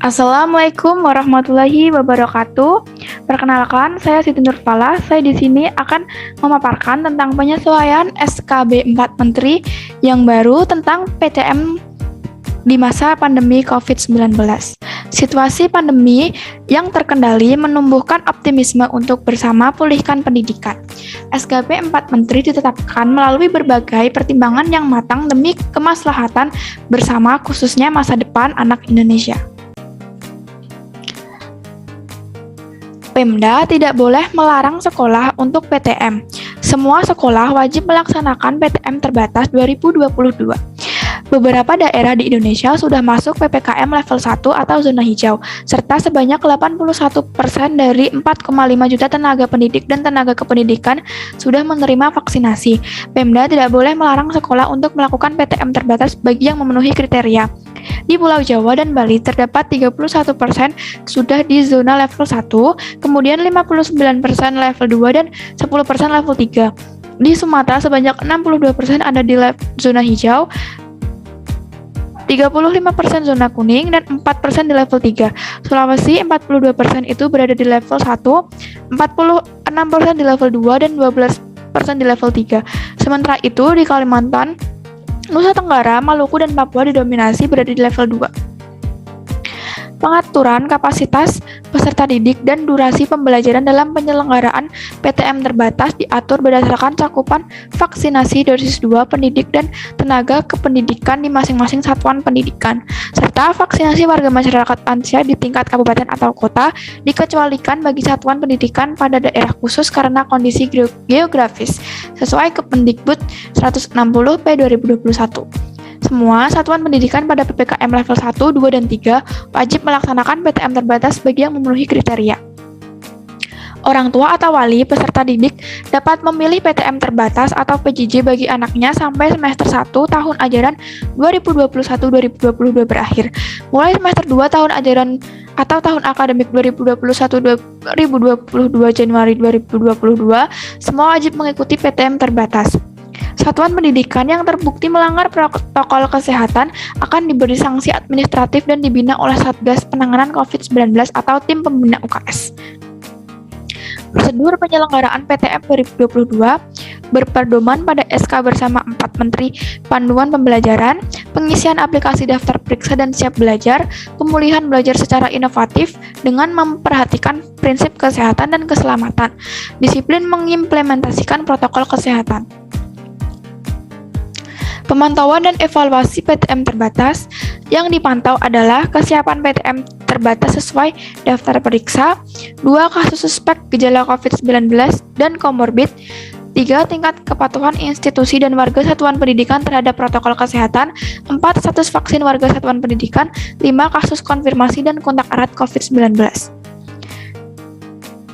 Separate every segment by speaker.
Speaker 1: Assalamualaikum warahmatullahi wabarakatuh. Perkenalkan, saya Siti Nurfala. Saya di sini akan memaparkan tentang penyesuaian SKB 4 Menteri yang baru tentang PTM di masa pandemi COVID-19. Situasi pandemi yang terkendali menumbuhkan optimisme untuk bersama pulihkan pendidikan. SKB 4 Menteri ditetapkan melalui berbagai pertimbangan yang matang demi kemaslahatan bersama khususnya masa depan anak Indonesia. Pemda tidak boleh melarang sekolah untuk PTM. Semua sekolah wajib melaksanakan PTM terbatas 2022. Beberapa daerah di Indonesia sudah masuk PPKM level 1 atau zona hijau, serta sebanyak 81% dari 4,5 juta tenaga pendidik dan tenaga kependidikan sudah menerima vaksinasi. Pemda tidak boleh melarang sekolah untuk melakukan PTM terbatas bagi yang memenuhi kriteria. Di Pulau Jawa dan Bali terdapat 31% sudah di zona level 1, kemudian 59% level 2 dan 10% level 3. Di Sumatera sebanyak 62% ada di zona hijau, 35% zona kuning, dan 4% di level 3. Sulawesi 42% itu berada di level 1, 46% di level 2, dan 12% di level 3. Sementara itu di Kalimantan, Nusa Tenggara, Maluku, dan Papua didominasi berada di level 2. Pengaturan kapasitas peserta didik dan durasi pembelajaran dalam penyelenggaraan PTM terbatas diatur berdasarkan cakupan vaksinasi dosis 2 pendidik dan tenaga kependidikan di masing-masing satuan pendidikan, serta vaksinasi warga masyarakat lansia di tingkat kabupaten atau kota dikecualikan bagi satuan pendidikan pada daerah khusus karena kondisi geografis, sesuai Kependikbud 160 P/2021. Semua satuan pendidikan pada PPKM level 1, 2, dan 3 wajib melaksanakan PTM terbatas bagi yang memenuhi kriteria. Orang tua atau wali peserta didik dapat memilih PTM terbatas atau PJJ bagi anaknya sampai semester 1 tahun ajaran 2021-2022 berakhir. Mulai semester 2 tahun ajaran atau tahun akademik 2021-2022 Januari 2022, semua wajib mengikuti PTM terbatas. Satuan pendidikan yang terbukti melanggar protokol kesehatan akan diberi sanksi administratif dan dibina oleh Satgas Penanganan COVID-19 atau Tim Pembina UKS. Prosedur penyelenggaraan PTM 2022 berpedoman pada SK bersama 4 Menteri Panduan Pembelajaran, pengisian aplikasi daftar periksa dan siap belajar, pemulihan belajar secara inovatif dengan memperhatikan prinsip kesehatan dan keselamatan, disiplin mengimplementasikan protokol kesehatan. Pemantauan dan evaluasi PTM terbatas yang dipantau adalah kesiapan PTM terbatas sesuai daftar periksa, 2 kasus suspek gejala COVID-19 dan komorbid, 3 tingkat kepatuhan institusi dan warga satuan pendidikan terhadap protokol kesehatan, 4 status vaksin warga satuan pendidikan, 5 kasus konfirmasi dan kontak erat COVID-19.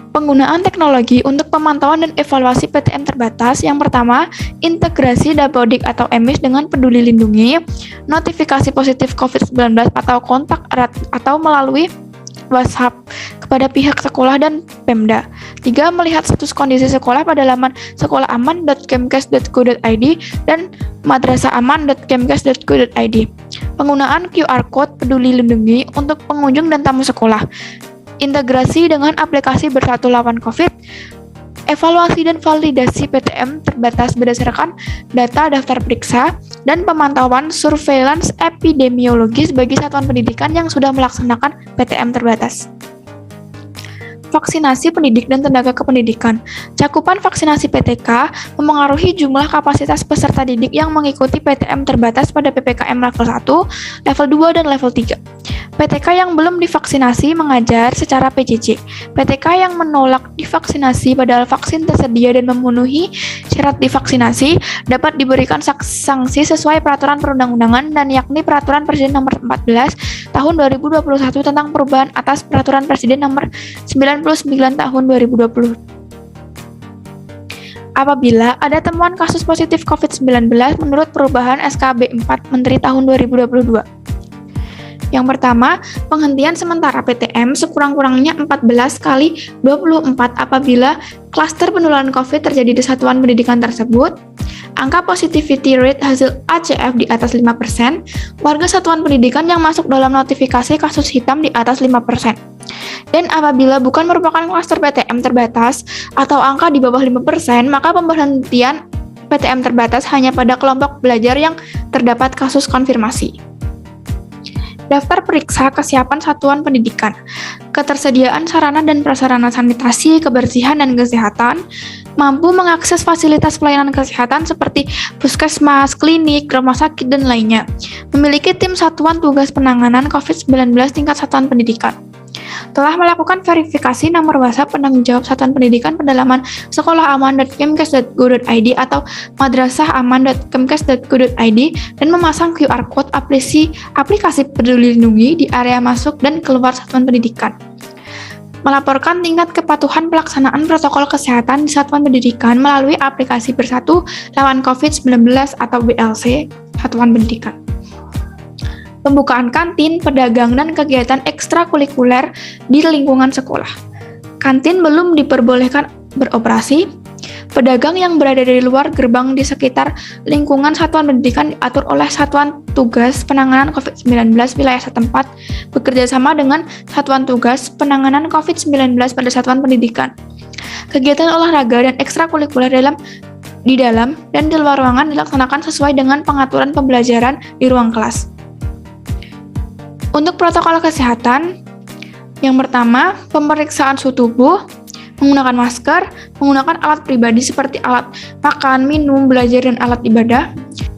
Speaker 1: Penggunaan teknologi untuk pemantauan dan evaluasi PTM terbatas. Yang pertama, integrasi Dapodik atau EMIS dengan Peduli Lindungi, notifikasi positif COVID-19 atau kontak erat atau melalui WhatsApp kepada pihak sekolah dan Pemda. 3. Melihat status kondisi sekolah pada laman sekolahaman.kemkes.go.id dan madrasahaman.kemkes.go.id. Penggunaan QR Code Peduli Lindungi untuk pengunjung dan tamu sekolah. Integrasi dengan aplikasi Bersatu Lawan COVID, evaluasi dan validasi PTM terbatas berdasarkan data daftar periksa, dan pemantauan surveillance epidemiologis bagi satuan pendidikan yang sudah melaksanakan PTM terbatas. Vaksinasi pendidik dan tenaga kependidikan. Cakupan vaksinasi PTK memengaruhi jumlah kapasitas peserta didik yang mengikuti PTM terbatas pada PPKM level 1, level 2, dan level 3. PTK yang belum divaksinasi mengajar secara PJJ. PTK yang menolak divaksinasi padahal vaksin tersedia dan memenuhi syarat divaksinasi dapat diberikan sanksi sesuai peraturan perundang-undangan dan yakni Peraturan Presiden Nomor 14 Tahun 2021 tentang perubahan atas Peraturan Presiden Nomor 99 Tahun 2020. Apabila ada temuan kasus positif COVID-19 menurut perubahan SKB 4 Menteri tahun 2022. Yang pertama, penghentian sementara PTM sekurang-kurangnya 14 kali 24 apabila klaster penularan COVID terjadi di satuan pendidikan tersebut. angka positivity rate hasil ACF di atas 5%, warga satuan pendidikan yang masuk dalam notifikasi kasus hitam di atas 5%. Dan apabila bukan merupakan klaster PTM terbatas atau angka di bawah 5%, maka pemberhentian PTM terbatas hanya pada kelompok belajar yang terdapat kasus konfirmasi. Daftar periksa kesiapan satuan pendidikan, ketersediaan sarana dan prasarana sanitasi, kebersihan, dan kesehatan, mampu mengakses fasilitas pelayanan kesehatan seperti puskesmas, klinik, rumah sakit, dan lainnya, memiliki tim satuan tugas penanganan COVID-19 tingkat satuan pendidikan. Telah melakukan verifikasi nomor WhatsApp penanggung jawab satuan pendidikan pendalaman sekolahaman.kemkes.go.id atau madrasahaman.kemkes.go.id dan memasang QR Code aplikasi Peduli Lindungi di area masuk dan keluar satuan pendidikan. Melaporkan tingkat kepatuhan pelaksanaan protokol kesehatan di satuan pendidikan melalui aplikasi Bersatu Lawan COVID-19 atau BLC satuan pendidikan. Pembukaan kantin, pedagang, dan kegiatan ekstrakurikuler di lingkungan sekolah. Kantin belum diperbolehkan beroperasi. Pedagang yang berada di luar gerbang di sekitar lingkungan satuan pendidikan diatur oleh Satuan Tugas Penanganan COVID-19 wilayah setempat bekerjasama dengan Satuan Tugas Penanganan COVID-19 pada satuan pendidikan. Kegiatan olahraga dan ekstrakurikuler di dalam dan di luar ruangan dilaksanakan sesuai dengan pengaturan pembelajaran di ruang kelas. Untuk protokol kesehatan, yang pertama, pemeriksaan suhu tubuh, menggunakan masker, menggunakan alat pribadi seperti alat makan, minum, belajar, dan alat ibadah.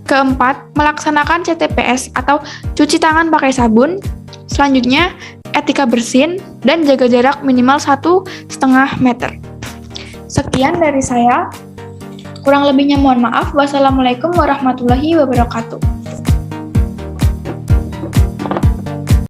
Speaker 1: Keempat, melaksanakan CTPS atau cuci tangan pakai sabun. Selanjutnya, etika bersin dan jaga jarak minimal 1,5 meter. Sekian dari saya. Kurang lebihnya mohon maaf. Wassalamualaikum warahmatullahi wabarakatuh.